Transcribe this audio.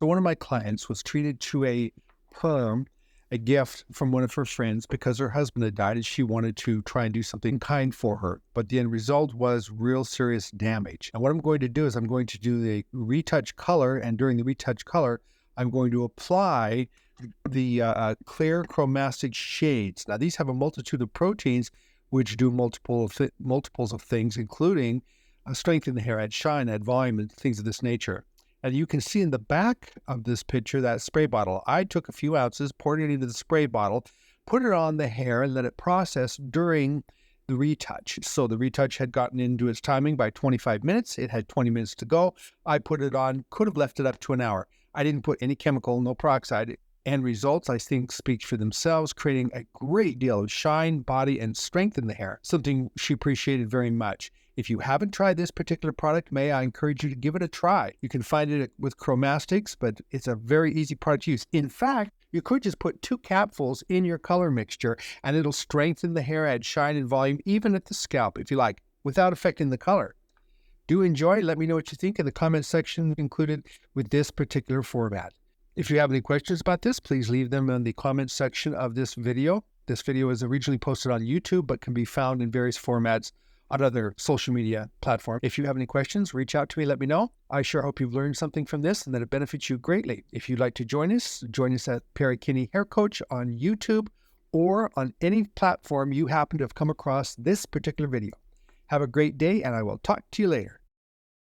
So one of my clients was treated to a perm, a gift from one of her friends because her husband had died and she wanted to try and do something kind for her. But the end result was real serious damage. And what I'm going to do is I'm going to do the retouch color, and during the retouch color, I'm going to apply the clear chromastic shades. Now these have a multitude of proteins which do multiples of things, including strengthen the hair, add shine, add volume, and things of this nature. And you can see in the back of this picture that spray bottle. I took a few ounces, poured it into the spray bottle, put it on the hair, and let it process during the retouch. So the retouch had gotten into its timing by 25 minutes. It had 20 minutes to go. I put it on, could have left it up to an hour. I didn't put any chemical, no peroxide. And results, I think, speak for themselves, creating a great deal of shine, body, and strength in the hair, something she appreciated very much. If you haven't tried this particular product, may I encourage you to give it a try. You can find it with Chromastics, but it's a very easy product to use. In fact, you could just put 2 capfuls in your color mixture, and it'll strengthen the hair, add shine and volume, even at the scalp, if you like, without affecting the color. Do enjoy. Let me know what you think in the comment section included with this particular format. If you have any questions about this, please leave them in the comment section of this video. This video is originally posted on YouTube, but can be found in various formats on other social media platforms. If you have any questions, reach out to me, let me know. I sure hope you've learned something from this and that it benefits you greatly. If you'd like to join us at Perry Kinney Hair Coach on YouTube or on any platform you happen to have come across this particular video. Have a great day, and I will talk to you later.